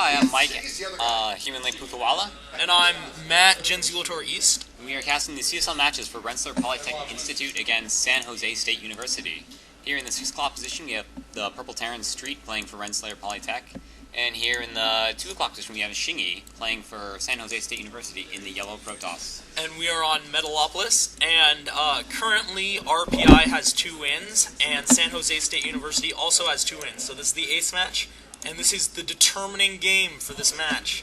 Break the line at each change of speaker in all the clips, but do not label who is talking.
Hi, I'm Mike, Human Lake Pukawala.
And I'm Matt, Gen Zulator East.
We are casting the CSL matches for Rensselaer Polytechnic Institute against San Jose State University. Here in the 6 o'clock position, we have the Purple Terran Street playing for Rensselaer Polytech. And here in the 2 o'clock position, we have Shingy playing for San Jose State University in the yellow Protoss.
And we are on Metalopolis, and currently RPI has 2 wins, and San Jose State University also has 2 wins. So this is the ace match, and this is the determining game for this match.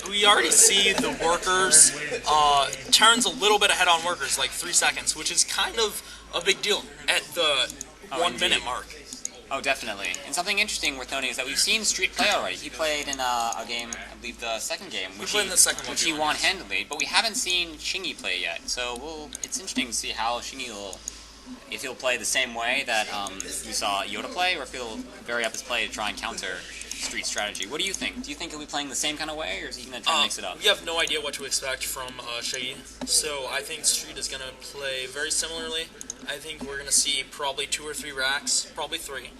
We already see the workers. Terran's a little bit ahead on workers, like 3 seconds, which is kind of a big deal at the 1 minute mark.
Oh, definitely. And something interesting worth noting is that we've seen Street play already. He played in a game, I believe the second game, which he won handily, but we haven't seen Shingy play yet. So it's interesting to see how Shingy will, if he'll play the same way that we saw Yoda play, or if he'll vary up his play to try and counter Street's strategy. What do you think? Do you think he'll be playing the same kind of way, or is he going to try to mix it up?
We have no idea what to expect from Shingy, so I think Street is going to play very similarly. I think we're going to see probably 2 or 3 racks, probably 3,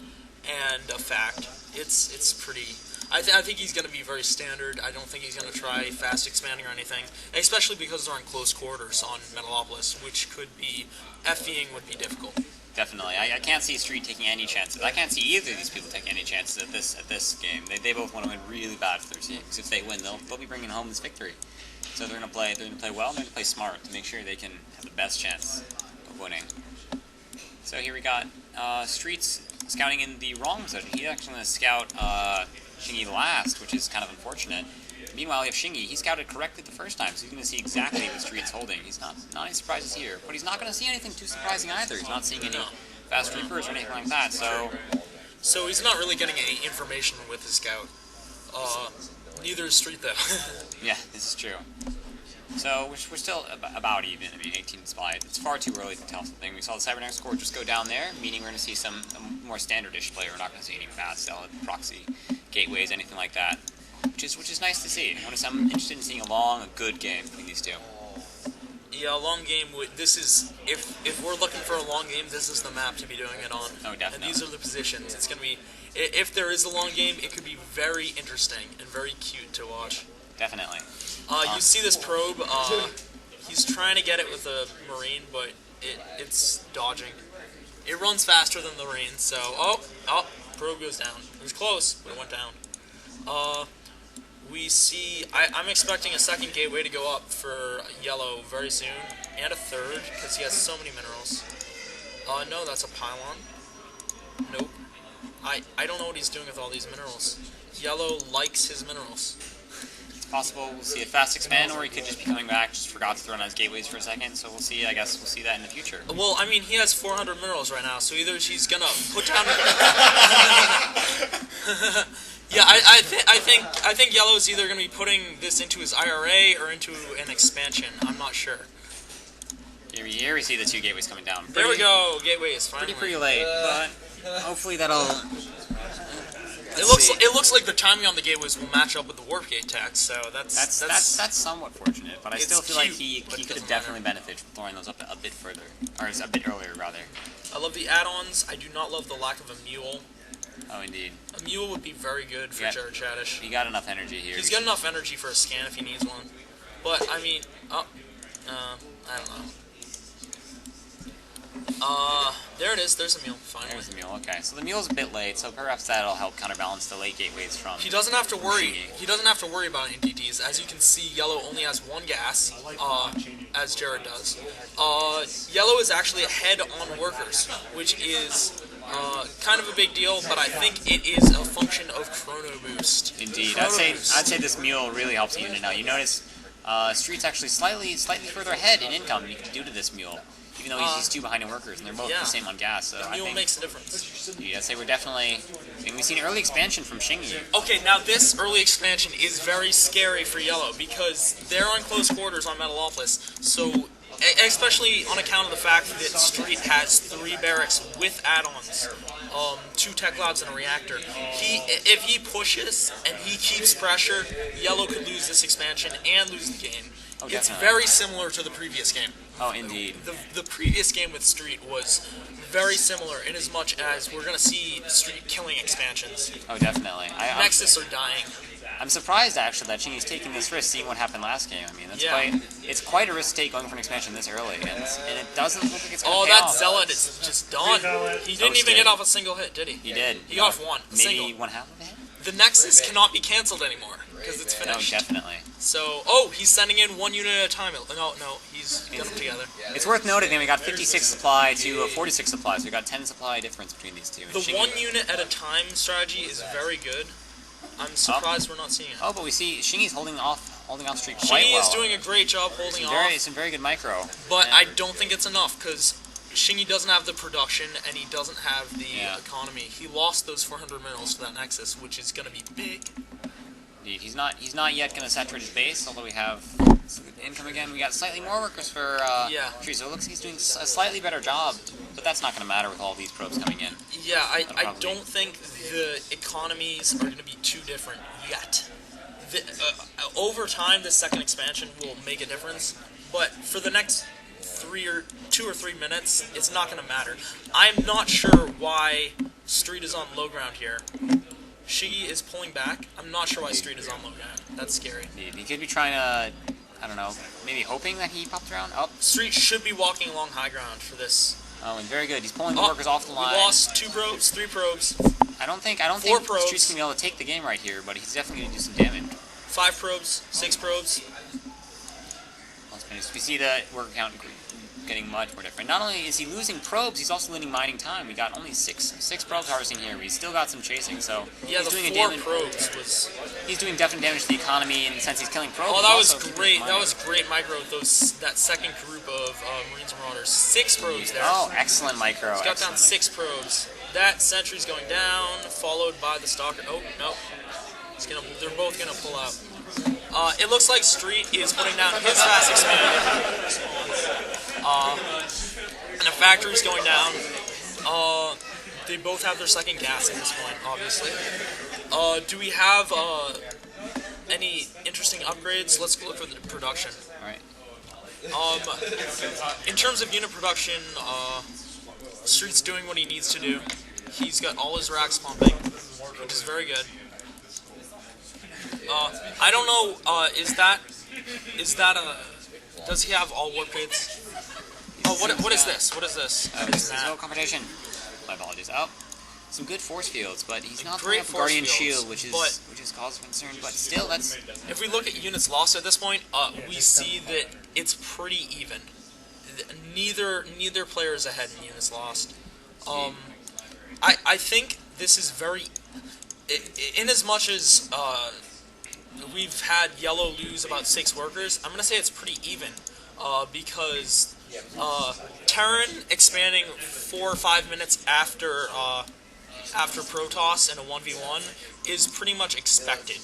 and a fact. It's pretty. I think he's going to be very standard. I don't think he's going to try fast expanding or anything, especially because they're in close quarters on Metalopolis, which could be FVing would be difficult.
Definitely. I can't see Street taking any chances. I can't see either of these people taking any chances at this game. They both want to win really bad for their teams. If they win, they'll be bringing home this victory. So they're going to play well, and they're going to play smart to make sure they can have the best chance of winning. So here we got Street's scouting in the wrong position. He's actually going to scout Shingy last, which is kind of unfortunate. Meanwhile, we have Shingy. He scouted correctly the first time, so he's going to see exactly what Street's holding. He's not any surprises here, but he's not going to see anything too surprising either. He's not seeing any fast reapers or anything like that.
So he's not really getting any information with his scout. Neither is Street though.
Yeah, this is true. So we're still about even. I mean, 18 split. It's far too early to tell something. We saw the Cybernetic score just go down there, meaning we're going to see some more standard-ish play. We're not going to see any fast proxy gateways, anything like that, which is nice to see. I'm interested in seeing a good game between these two.
Yeah, a long game. This is if we're looking for a long game, this is the map to be doing it on.
Oh, definitely.
And these are the positions. It's going to be. If there is a long game, it could be very interesting and very cute to watch.
Definitely.
You see this probe, he's trying to get it with a Marine, but it's dodging. It runs faster than the Marine, so, probe goes down. It was close, but it went down. We see, I'm expecting a second gateway to go up for yellow very soon, and a third, because he has so many minerals. No, that's a pylon. Nope. I don't know what he's doing with all these minerals. Yellow likes his minerals.
Possible we'll see a fast expand, or he could just be coming back, just forgot to throw on his gateways for a second, so we'll see. I guess we'll see that in the future.
Well, I mean, he has 400 minerals right now, so either he's gonna put down. Yeah, I think Yellow's either gonna be putting this into his IRA or into an expansion. I'm not sure.
Here we see the 2 gateways coming down.
There we go, gateways finally.
Pretty late, but hopefully that'll.
It looks like the timing on the gateways will match up with the warp gate tax, so
that's somewhat fortunate. But I still feel like he could have definitely benefited from throwing those up a bit further, or a bit earlier rather.
I love the add-ons. I do not love the lack of a mule.
Oh, indeed.
A mule would be very good for Jared Chadish.
He got enough energy here.
He's got enough energy for a scan if he needs one. But I mean, I don't know. There it is. There's a mule. Finally.
There's the mule. Okay, so the mule's a bit late, so perhaps that'll help counterbalance the late gateways from.
He doesn't have to worry. He doesn't have to worry about any DTs. As you can see, yellow only has 1 gas, as Jared does. Yellow is actually ahead on workers, which is kind of a big deal, but I think it is a function of chrono boost.
Indeed, I'd say this mule really helps the unit now. You notice Street's actually slightly further ahead in income due to this mule. Even though he's 2 behind in workers, and they're both the same on gas, so
the mule makes a difference.
Yeah, I'd say we're definitely. I mean, we've seen early expansion from Shingy.
Okay, now this early expansion is very scary for Yellow because they're on close quarters on Metalopolis. So, especially on account of the fact that Street has 3 barracks with add-ons, 2 tech labs and a reactor. If he pushes and he keeps pressure, Yellow could lose this expansion and lose the game.
Oh,
it's
definitely.
very similar to the previous game.
Oh, indeed.
The previous game with Street was very similar in as much as we're going to see Street killing expansions.
Oh, definitely.
Nexus are dying.
I'm surprised actually that Shingy's taking this risk, seeing what happened last game. I mean,
Yeah.
it's quite a risk to take going for an expansion this early, and it doesn't look like it's going to
Oh,
pay
that
off.
Zealot is just done. He didn't even
Toasted.
get off a single hit, did he?
He did.
He got off one. A
Maybe
single.
one half of it.
The Nexus cannot be cancelled anymore because it's
No,
finished.
definitely.
So, he's sending in 1 unit at a time. No, he's got them together.
It's worth noting that we got 56 supply to 46 supply, so we got 10 supply difference between these two. And
The
Shingy-
1 unit at a time strategy is very good. I'm surprised we're not seeing it.
Oh, but we see Shingy's holding off Street quite
Shingy
well.
is doing a great job holding off,
some very good micro.
but
And-
I don't think it's enough because Shingy doesn't have the production and he doesn't have the economy. He lost those 400 minerals to that Nexus, which is going to be big.
Indeed, he's not yet going to saturate his base, although we have some good income again. We got slightly more workers for Street, so it looks like he's doing a slightly better job, but that's not going to matter with all these probes coming in.
Yeah, I don't think the economies are going to be too different yet. Over time, this second expansion will make a difference, but for the next 2 or 3 minutes, it's not going to matter. I'm not sure why Street is on low ground here. Shiggy is pulling back. I'm not sure why Street is on low ground. That's scary.
Indeed. He could be trying to, I don't know, maybe hoping that he popped around. Oh,
Street should be walking along high ground for this.
oh, and very good. He's pulling the workers off the line.
We lost 2 probes, 3 probes,
I don't think
Four probes.
Street's going to be able to take the game right here, but he's definitely going to do some damage.
5 probes, 6 probes.
Let's finish. We see the worker count getting much more different. Not only is he losing probes, he's also losing mining time. We got only six probes harvesting here. We still got some chasing, so
Yeah,
he's
the
doing
4 probes was...
He's doing definite damage to the economy in the sense he's killing probes.
Oh, that was
also keeping
great.
them
That
mining.
was great micro with that second group of Marines and Marauders. 6 probes there.
Oh, excellent micro.
He's got down
excellent.
6 probes. That sentry's going down, followed by the stalker. Oh, no. They're both gonna pull out. It looks like Street is putting down his fast expander. And the factory's going down. They both have their second gas at this point, obviously. Do we have any interesting upgrades? Let's look for the production.
Alright.
In terms of unit production, Street's doing what he needs to do. He's got all his racks pumping, which is very good. I don't know, does he have all warp gates? Oh, what is this? What is this?
This is no competition. My apologies. Oh, some good force fields, but he's not
Great
throwing up a Guardian
force fields,
Shield, which is cause for concern. But still, that's
If we look at units lost at this point, we see that it's pretty even. Neither player is ahead in units lost. I think this is very, in as much as we've had Yellow lose about 6 workers, I'm gonna say it's pretty even, because Terran expanding 4 or 5 minutes after Protoss in a 1v1 is pretty much expected.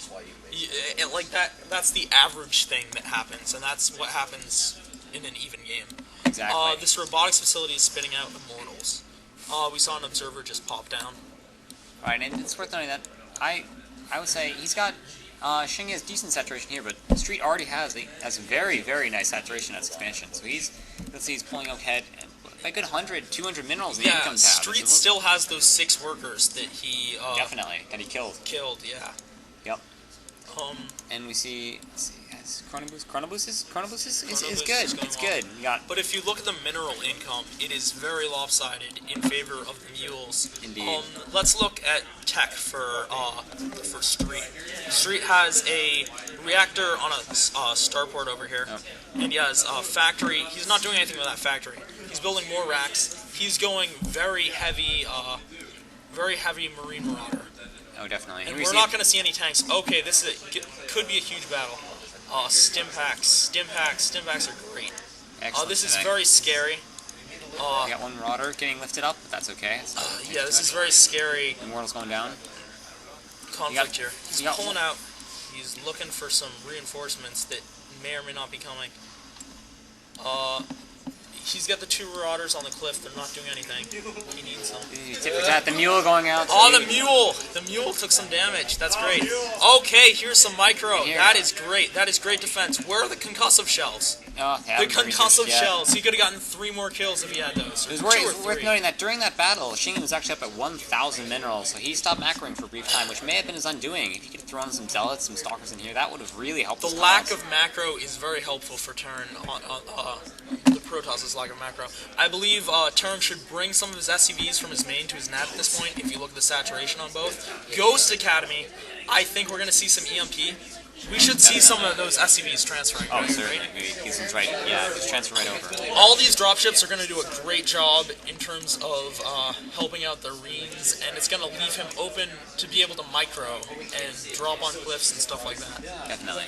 Like that's the average thing that happens, and that's what happens in an even game.
exactly.
This robotics facility is spitting out immortals. We saw an observer just pop down.
Right, and it's worth noting that I would say he's got Shingy has decent saturation here, but Street already has a very, very nice saturation as expansion. So he's pulling out head and a good 100, 200 minerals in the income tab.
Street still has those 6 workers that he
definitely that he killed.
yeah.
Yep. And we see Chronoboost is good.
is going
It's
well.
good. We got
But if you look at the mineral income, it is very lopsided in favor of the mules.
Indeed.
Let's look at tech for Street. Street has a reactor on a starport over here, and he has a factory. He's not doing anything with that factory. He's building more racks. He's going very heavy Marine Marauder.
oh definitely.
And
we
we're
see
not going to see any tanks. Okay, this is could be a huge battle. Stim packs are great.
excellent
This is
today.
very scary.
We got one Marauder getting lifted up, but that's okay.
Yeah, this is very scary
Immortal's going down.
conflict here. He's
you got
pulling out. He's looking for some reinforcements that may or may not be coming. He's got the 2 Marauders on the cliff. They're not doing anything. He needs them.
Is that the mule going out?
Oh, the mule! The mule took some damage. That's great. Okay, here's some micro. That is great. That is great defense. Where are the concussive shells?
Oh,
the concussive shells. He could have gotten 3 more kills if he had those.
It was worth noting that during that battle, Shingy was actually up at 1,000 minerals, so he stopped macroing for a brief time, which may have been his undoing. If he could have thrown some zealots, some stalkers in here, that would have really helped.
The lack of macro is very helpful for Terran. The Protoss' lack of macro. I believe Terran should bring some of his SCVs from his main to his nat at this point. If you look at the saturation on both, Ghost Academy. I think we're going to see some EMP. We should see some of those SCVs transferring.
Oh, certainly. He's right. Yeah, he's transferring right over.
All these dropships are going to do a great job in terms of helping out the Reens, and it's going to leave him open to be able to micro and drop on cliffs and stuff like that.
Definitely.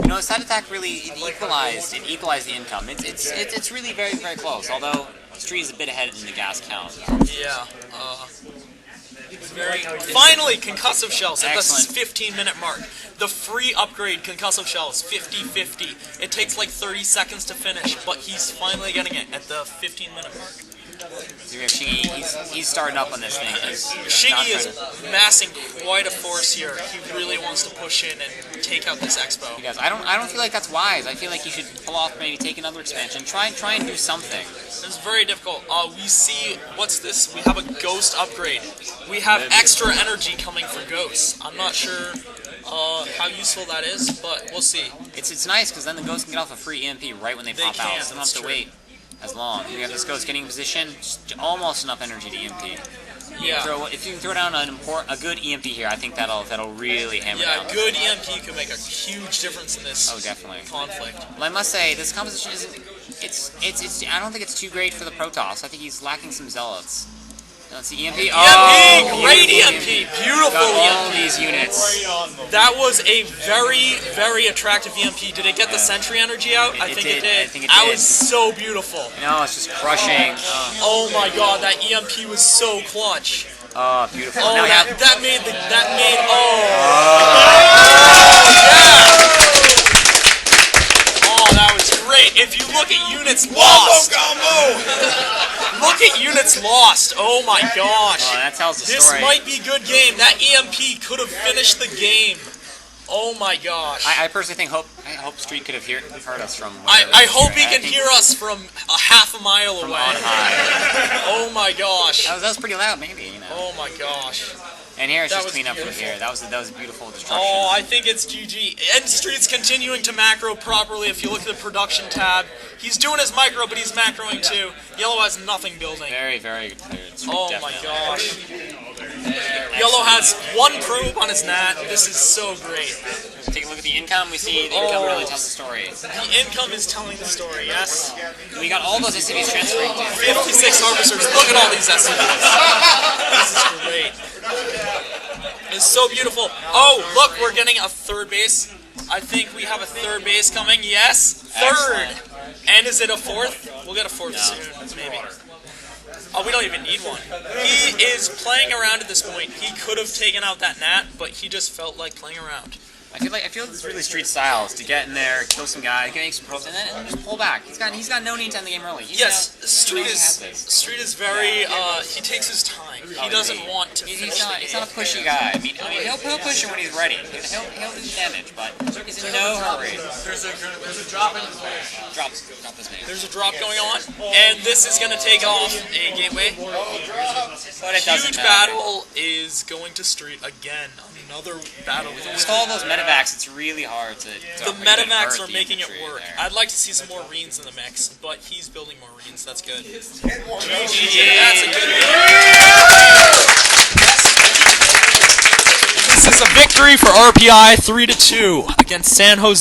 You know, side attack really equalized the income. It's really very, very close. Although Street is a bit ahead in the gas count.
Yeah. Finally, concussive shells at the
Excellent.
15-minute mark. The free upgrade concussive shells, 50-50. It takes like 30 seconds to finish, but he's finally getting it at the 15-minute mark.
So we have Shingy, he's starting up on this thing.
Shingy is massing quite a force here. He really wants to push in and take out this expo.
He does. I don't feel like that's wise. I feel like you should pull off, maybe take another expansion. Try and do something.
It's very difficult. We see, what's this? We have a ghost upgrade. We have extra energy coming for ghosts. I'm not sure how useful that is, but we'll see.
It's nice because then the ghosts can get off a free EMP right when they pop out. So they don't have to wait as long. We have this ghost getting in position, just almost enough energy to EMP.
Yeah.
If you can throw down a good EMP here, I think that'll really hammer down.
Yeah, good EMP could make a huge difference in this conflict.
Well, I must say, this composition isn't. It's. I don't think it's too great for the Protoss. I think he's lacking some zealots. Let's see, EMP.
EMP! Great EMP! Beautiful EMP!
All these units.
That was a very, very attractive EMP. Did it get the sentry energy out? I think it did. That was so beautiful.
No, it's just crushing.
Oh my god, that EMP was so clutch.
Oh, beautiful.
Oh,
now
that made that was great. If you look at units lost. Look at units lost. Oh my gosh.
Oh, that tells the
this
story.
might be a good game. That EMP could have finished the game. Oh my gosh.
I personally think I hope Street could have heard us from.
I hope he can hear us from a half a mile away.
On high.
Oh my gosh.
That was pretty loud, maybe. You know.
Oh my gosh.
And here it's just clean up from here. That was a beautiful destruction.
Oh, I think it's GG. And Street's continuing to macro properly. If you look at the production tab, he's doing his micro, but he's macroing too. Yellow has nothing building.
Very, very clear.
Oh my gosh. Yellow has 1 probe on his nat. This is so great.
Take a look at the income. We see the income really tells the story.
The income is telling the story, yes.
We got all those SCVs transferring to
56 harvesters. Look at all these SCVs. This is great. It's so beautiful. Oh, look, we're getting a 3rd base. I think we have a 3rd base coming. Yes, 3rd. Excellent. And is it a 4th? We'll get a 4th soon, maybe. Oh, we don't even need one. He is playing around at this point. He could have taken out that nat, but he just felt like playing around.
I feel it's really Street style is to get in there, kill some guy, get some probes, and then just pull back. He's got no need to end the game early.
Street is very he takes his time. He doesn't want to finish the game.
He's not a pushy guy. I mean he'll push it when he's ready. He'll do damage, but he's in no hurry.
There's a drop in this base.
Drop this base.
There's a drop going on, and this is gonna take off a gateway.
But it doesn't
Huge battle is going to Street again. Another battle with
all those medevacs, it's really hard to
the medevacs are making it work. I'd like to see some more Reens in the mix, but he's building more Reens. That's good. That's a good This is a victory for RPI 3-2 against San Jose.